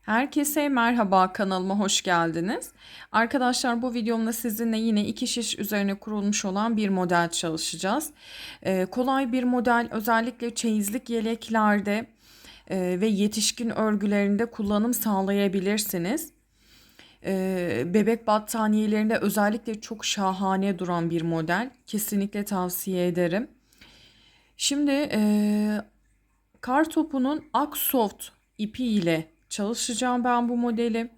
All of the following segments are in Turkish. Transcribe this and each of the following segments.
Herkese merhaba, kanalıma hoş geldiniz. Arkadaşlar, bu videomda sizinle yine iki şiş üzerine kurulmuş olan bir model çalışacağız. Kolay bir model, özellikle çeyizlik yeleklerde ve yetişkin örgülerinde kullanım sağlayabilirsiniz. Bebek battaniyelerinde özellikle çok şahane duran bir model. Kesinlikle tavsiye ederim. Şimdi kar topunun Aksoft ipi ile çalışacağım ben bu modeli.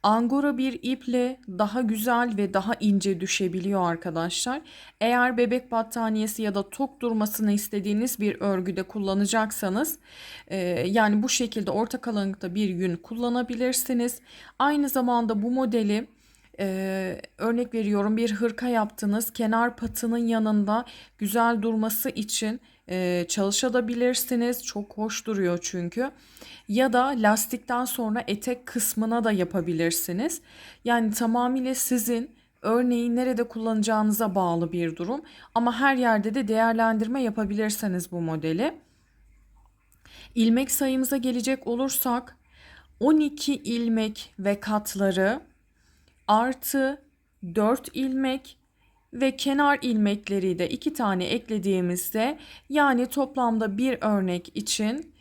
Angora bir iple daha güzel ve daha ince düşebiliyor arkadaşlar. Eğer bebek battaniyesi ya da tok durmasını istediğiniz bir örgüde kullanacaksanız yani bu şekilde orta kalınlıkta bir yün kullanabilirsiniz. Aynı zamanda bu modeli örnek veriyorum, bir hırka yaptınız, kenar patının yanında güzel durması için çalışabilirsiniz. Çok hoş duruyor çünkü. Ya da lastikten sonra etek kısmına da yapabilirsiniz. Yani tamamıyla sizin örneği nerede kullanacağınıza bağlı bir durum. Ama her yerde de değerlendirme yapabilirsiniz bu modeli. İlmek sayımıza gelecek olursak 12 ilmek ve katları artı 4 ilmek ve kenar ilmekleri de 2 tane eklediğimizde, yani toplamda bir örnek için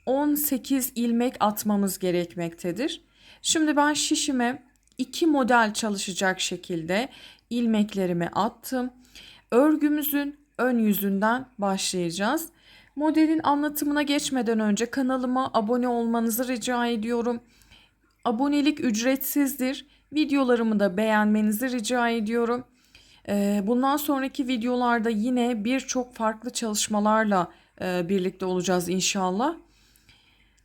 18 ilmek atmamız gerekmektedir. Şimdi ben şişime 2 model çalışacak şekilde ilmeklerimi attım. Örgümüzün ön yüzünden başlayacağız. Modelin anlatımına geçmeden önce kanalıma abone olmanızı rica ediyorum. Abonelik ücretsizdir. Videolarımı da beğenmenizi rica ediyorum. Bundan sonraki videolarda yine birçok farklı çalışmalarla birlikte olacağız inşallah.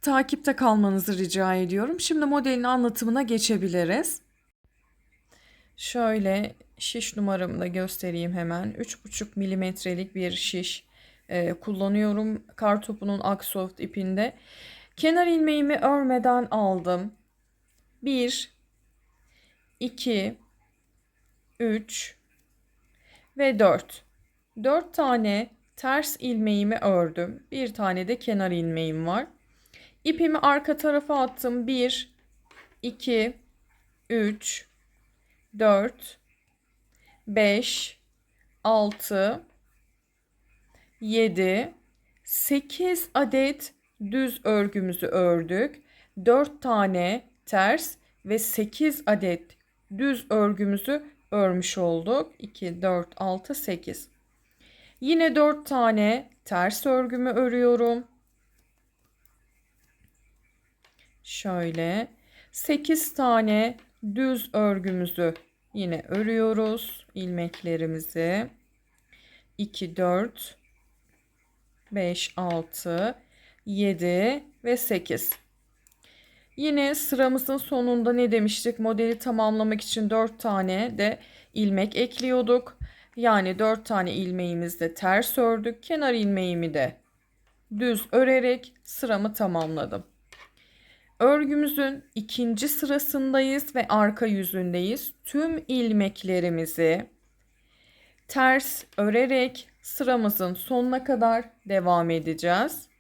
Takipte kalmanızı rica ediyorum. Şimdi modelin anlatımına geçebiliriz. Şöyle şiş numaramı da göstereyim hemen. 3,5 milimetrelik bir şiş kullanıyorum. Kartopunun Aksoft ipinde. Kenar ilmeğimi örmeden aldım. 1, 2, 3 ve 4. 4 tane ters ilmeğimi ördüm. Bir tane de kenar ilmeğim var. İpimi arka tarafa attım. 1, 2, 3, 4, 5, 6, 7, 8 adet düz örgümüzü ördük. 4 tane ters ve 8 adet düz örgümüzü örmüş olduk. 2, 4, 6, 8. Yine 4 tane ters örgümü örüyorum. Şöyle 8 tane düz örgümüzü yine örüyoruz. İlmeklerimizi 2, 4, 5, 6, 7 ve 8. Yine sıramızın sonunda ne demiştik? Modeli tamamlamak için 4 tane de ilmek ekliyorduk. Yani 4 tane ilmeğimizde ters ördük. Kenar ilmeğimi de düz örerek sıramı tamamladım. Örgümüzün ikinci sırasındayız ve arka yüzündeyiz. Tüm ilmeklerimizi ters örerek sıramızın sonuna kadar devam edeceğiz.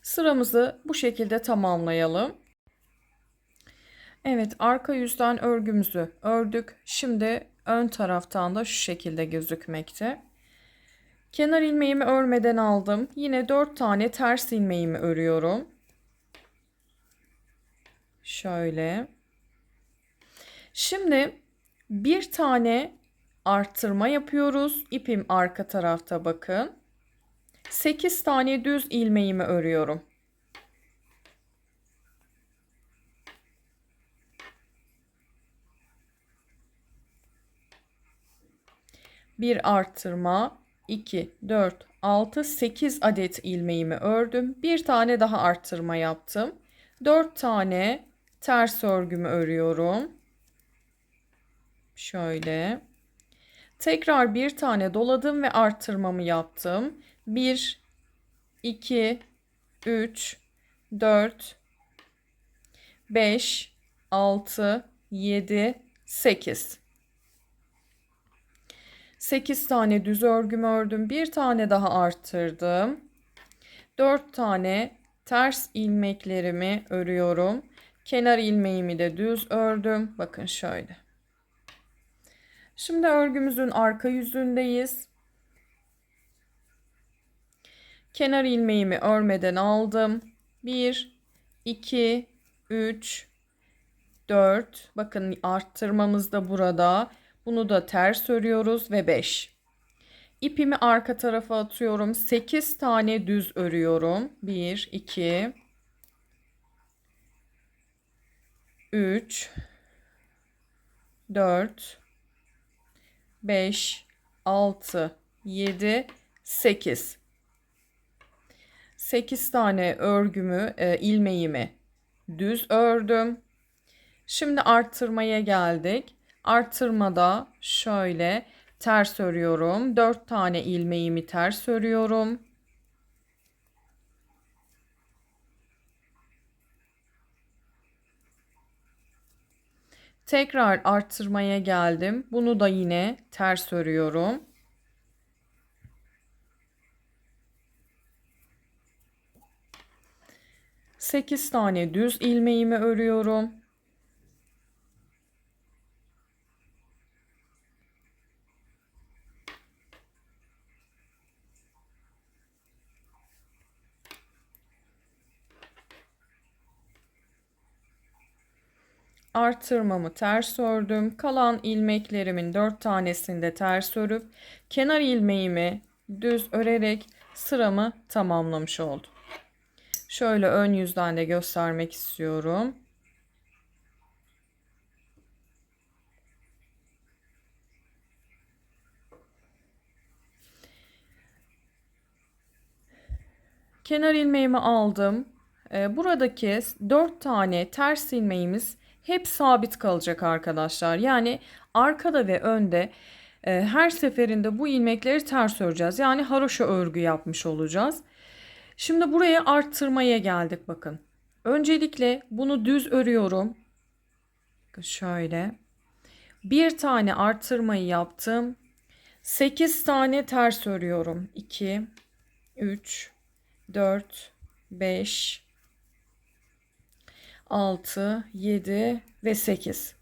Sıramızı bu şekilde tamamlayalım. Evet, arka yüzden örgümüzü ördük. Şimdi ön taraftan da şu şekilde gözükmekte. Kenar ilmeğimi örmeden aldım. Yine 4 tane ters ilmeğimi örüyorum. Şöyle. Şimdi bir tane arttırma yapıyoruz. İpim arka tarafta, bakın. 8 tane düz ilmeğimi örüyorum. Bir arttırma, 2, 4, 6, 8 adet ilmeğimi ördüm. Bir tane daha arttırma yaptım. 4 tane ters örgümü örüyorum. Şöyle. Tekrar bir tane doladım ve arttırmamı yaptım. 1, 2, 3, 4, 5, 6, 7, 8. 8 tane düz örgümü ördüm. Bir tane daha arttırdım. 4 tane ters ilmeklerimi örüyorum. Kenar ilmeğimi de düz ördüm. Bakın şöyle. Şimdi örgümüzün arka yüzündeyiz. Kenar ilmeğimi örmeden aldım. 1, 2, 3, 4. Bakın arttırmamız da burada. Bunu da ters örüyoruz ve 5. İpimi arka tarafa atıyorum. 8 tane düz örüyorum. 1, 2, 3, 4, 5, 6, 7, 8. 8 tane örgümü, ilmeğimi düz ördüm. Şimdi arttırmaya geldik. Arttırmada şöyle ters örüyorum. 4 tane ilmeğimi ters örüyorum. Tekrar arttırmaya geldim. Bunu da yine ters örüyorum. Sekiz tane düz ilmeğimi örüyorum. Artırmamı ters ördüm. Kalan ilmeklerimin 4 tanesini de ters örüp kenar ilmeğimi düz örerek sıramı tamamlamış oldum. Şöyle ön yüzden de göstermek istiyorum. Kenar ilmeğimi aldım. Buradaki 4 tane ters ilmeğimiz hep sabit kalacak arkadaşlar. Yani arkada ve önde her seferinde bu ilmekleri ters öreceğiz. Yani haroşa örgü yapmış olacağız. Şimdi buraya arttırmaya geldik bakın. Öncelikle bunu düz örüyorum. Şöyle. Bir tane arttırmayı yaptım. 8 tane ters örüyorum. 2, 3, 4, 5, 6, 7 ve 8.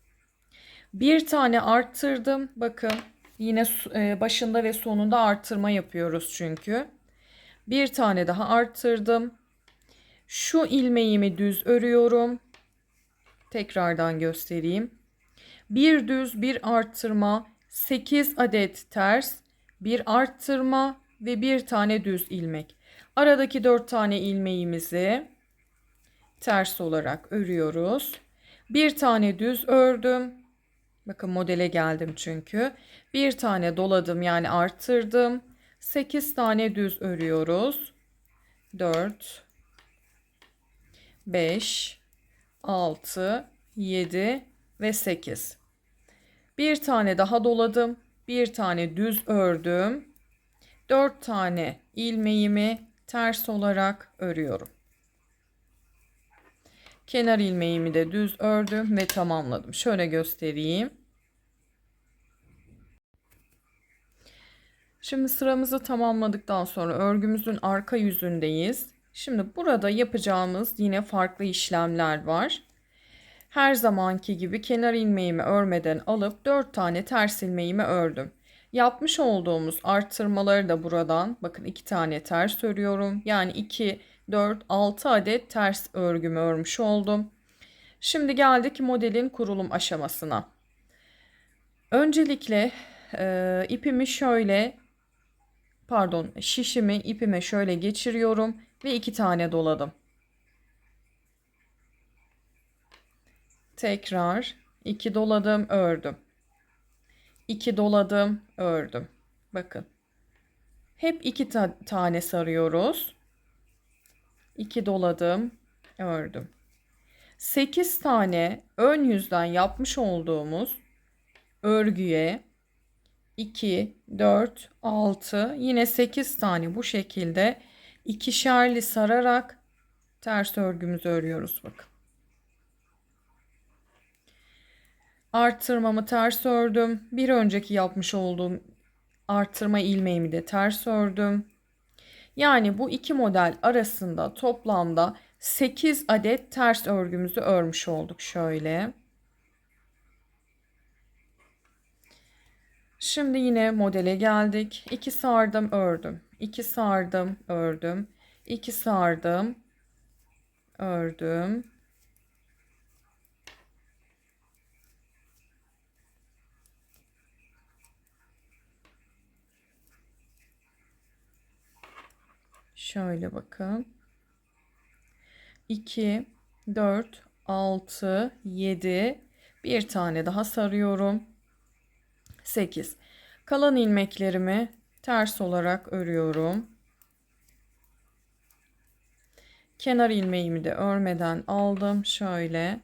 Bir tane arttırdım. Bakın yine başında ve sonunda arttırma yapıyoruz çünkü. Bir tane daha arttırdım. Şu ilmeğimi düz örüyorum. Tekrardan göstereyim. Bir düz, bir arttırma, 8 adet ters, bir arttırma ve bir tane düz ilmek. Aradaki 4 tane ilmeğimizi ters olarak örüyoruz. Bir tane düz ördüm. Bakın modele geldim çünkü. Bir tane doladım yani arttırdım. 8 tane düz örüyoruz. 4, 5, 6, 7 ve 8. Bir tane daha doladım. Bir tane düz ördüm. 4 tane ilmeğimi ters olarak örüyorum. Kenar ilmeğimi de düz ördüm ve tamamladım. Şöyle göstereyim. Şimdi sıramızı tamamladıktan sonra örgümüzün arka yüzündeyiz. Şimdi burada yapacağımız yine farklı işlemler var. Her zamanki gibi kenar ilmeğimi örmeden alıp 4 tane ters ilmeğimi ördüm. Yapmış olduğumuz arttırmaları da buradan bakın 2 tane ters örüyorum. Yani 2, 4, 6 adet ters örgümü örmüş oldum. Şimdi geldik modelin kurulum aşamasına. Öncelikle ipimi şöyle şişimi ipime şöyle geçiriyorum ve 2 tane doladım. Tekrar 2 doladım, ördüm. 2 doladım, ördüm. Bakın. Hep 2 tane sarıyoruz. 2 doladım, ördüm. 8 tane ön yüzden yapmış olduğumuz örgüye 2, 4, 6 yine 8 tane bu şekilde ikişerli sararak ters örgümüzü örüyoruz bakın. Arttırmamı ters ördüm. Bir önceki yapmış olduğum arttırma ilmeğimi de ters ördüm. Yani bu iki model arasında toplamda 8 adet ters örgümüzü örmüş olduk şöyle. Şimdi yine modele geldik. 2 sardım, ördüm. 2 sardım, ördüm. 2 sardım, ördüm. Şöyle bakın. 2, 4, 6, 7. Bir tane daha sarıyorum. 8. Kalan ilmeklerimi ters olarak örüyorum. Kenar ilmeğimi de örmeden aldım. Şöyle.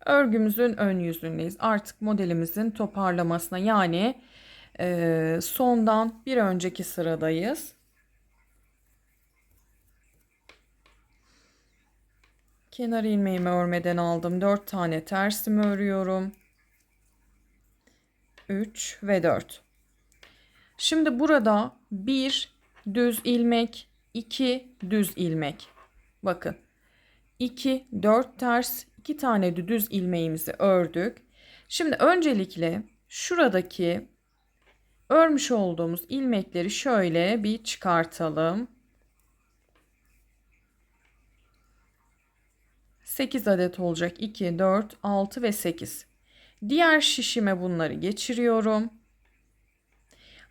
Örgümüzün ön yüzündeyiz. Artık modelimizin toparlamasına yani sondan bir önceki sıradayız. Kenar ilmeğimi örmeden aldım. 4 tane tersimi örüyorum. 3 ve 4. Şimdi burada 1 düz ilmek, 2 düz ilmek. Bakın. 2, 4 ters, 2 tane de düz ilmeğimizi ördük. Şimdi öncelikle şuradaki örmüş olduğumuz ilmekleri şöyle bir çıkartalım. 8 adet olacak. 2, 4, 6 ve 8. Diğer şişime bunları geçiriyorum.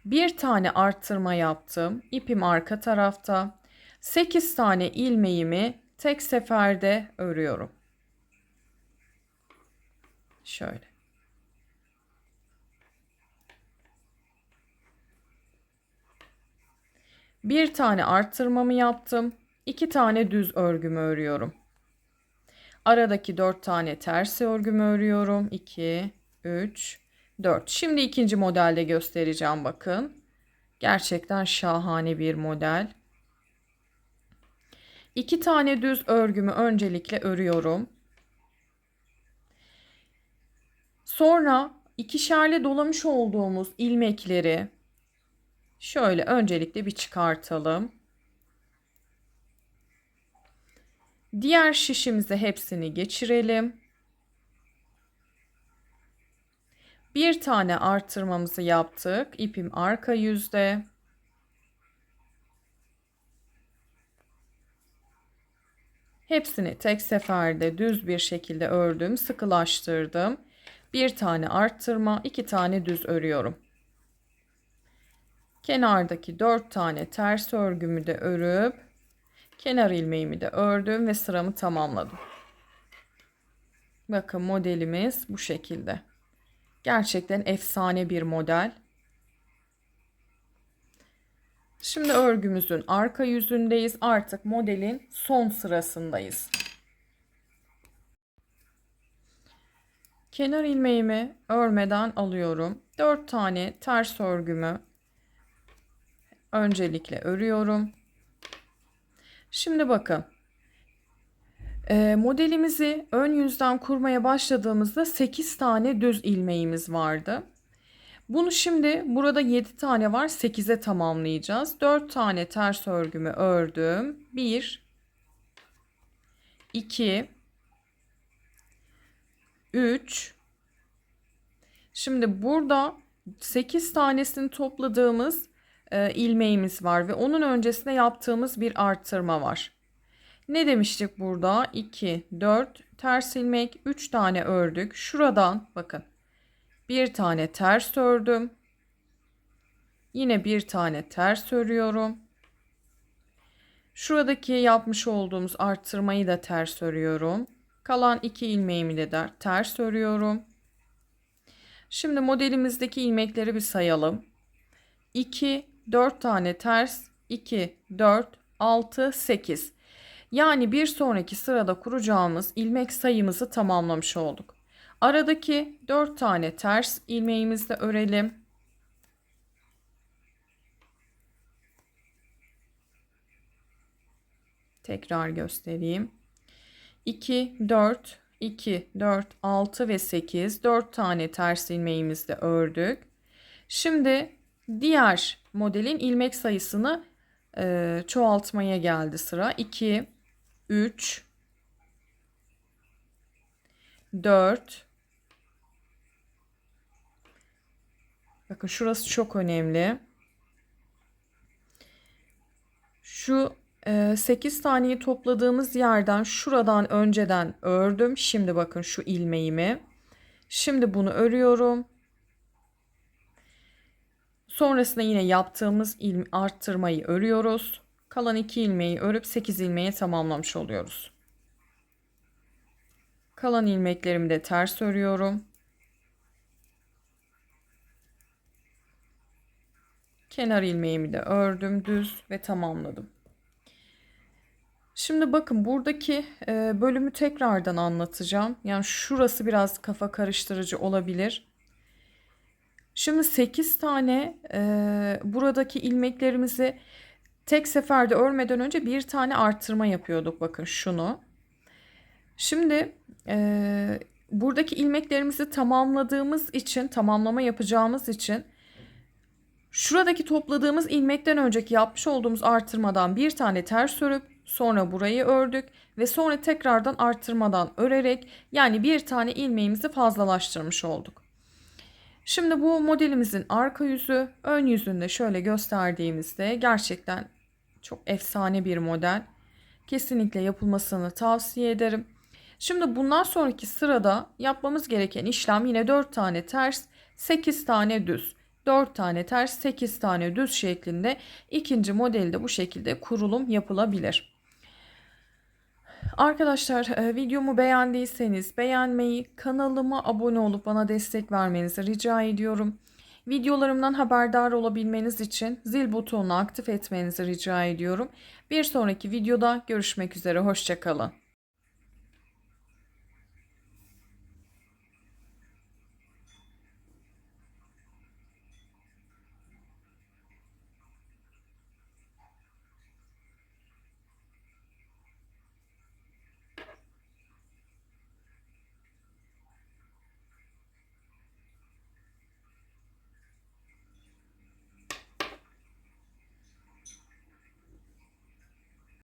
Bir tane arttırma yaptım. İpim arka tarafta. 8 tane ilmeğimi tek seferde örüyorum. Şöyle. Bir tane arttırmamı yaptım. 2 tane düz örgümü örüyorum. Aradaki 4 tane ters örgümü örüyorum. 2, 3, 4. Şimdi ikinci modelde göstereceğim bakın. Gerçekten şahane bir model. 2 tane düz örgümü öncelikle örüyorum. Sonra ikişerli dolamış olduğumuz ilmekleri şöyle öncelikle bir çıkartalım. Diğer şişimize hepsini geçirelim. Bir tane artırmamızı yaptık. İpim arka yüzde. Hepsini tek seferde düz bir şekilde ördüm, sıkılaştırdım. Bir tane arttırma, 2 tane düz örüyorum. Kenardaki 4 tane ters örgümü de örüp kenar ilmeğimi de ördüm ve sıramı tamamladım. Bakın modelimiz bu şekilde. Gerçekten efsane bir model. Şimdi örgümüzün arka yüzündeyiz. Artık modelin son sırasındayız. Kenar ilmeğimi örmeden alıyorum. 4 tane ters örgümü öncelikle örüyorum. Şimdi bakın. Modelimizi ön yüzden kurmaya başladığımızda 8 tane düz ilmeğimiz vardı. Bunu şimdi burada 7 tane var, 8'e tamamlayacağız. 4 tane ters örgümü ördüm. 1, 2, 3. Şimdi burada 8 tanesini topladığımız ilmeğimiz var ve onun öncesinde yaptığımız bir arttırma var. Ne demiştik burada? 2, 4 ters ilmek, 3 tane ördük. Şuradan bakın. Bir tane ters ördüm. Yine bir tane ters örüyorum. Şuradaki yapmış olduğumuz arttırmayı da ters örüyorum. Kalan 2 ilmeğimi de ters örüyorum. Şimdi modelimizdeki ilmekleri bir sayalım. 2, 4 tane ters, 2, 4, 6, 8. Yani bir sonraki sırada kuracağımız ilmek sayımızı tamamlamış olduk. Aradaki 4 tane ters ilmeğimizi de örelim. Tekrar göstereyim. 2, 4, 2, 4, 6 ve 8. 4 tane ters ilmeğimizde ördük. Şimdi diğer modelin ilmek sayısını çoğaltmaya geldi sıra. 2, 3, 4. Bakın şurası çok önemli. Şu 8 taneyi topladığımız yerden şuradan önceden ördüm. Şimdi bakın şu ilmeğimi. Şimdi bunu örüyorum. Sonrasında yine yaptığımız arttırmayı örüyoruz. Kalan 2 ilmeği örüp 8 ilmeği tamamlamış oluyoruz. Kalan ilmeklerimi de ters örüyorum. Kenar ilmeğimi de ördüm düz ve tamamladım. Şimdi bakın buradaki bölümü tekrardan anlatacağım. Yani şurası biraz kafa karıştırıcı olabilir. Şimdi 8 tane buradaki ilmeklerimizi tek seferde örmeden önce bir tane arttırma yapıyorduk. Bakın şunu. Şimdi buradaki ilmeklerimizi tamamladığımız için, tamamlama yapacağımız için şuradaki topladığımız ilmekten önceki yapmış olduğumuz artırmadan bir tane ters örüp sonra burayı ördük ve sonra tekrardan artırmadan örerek yani bir tane ilmeğimizi fazlalaştırmış olduk. Şimdi bu modelimizin arka yüzü, ön yüzünde şöyle gösterdiğimizde gerçekten çok efsane bir model. Kesinlikle yapılmasını tavsiye ederim. Şimdi bundan sonraki sırada yapmamız gereken işlem yine 4 tane ters, 8 tane düz. 4 tane ters, 8 tane düz şeklinde ikinci modelde bu şekilde kurulum yapılabilir. Arkadaşlar videomu beğendiyseniz beğenmeyi, kanalıma abone olup bana destek vermenizi rica ediyorum. Videolarımdan haberdar olabilmeniz için zil butonunu aktif etmenizi rica ediyorum. Bir sonraki videoda görüşmek üzere, hoşça kalın.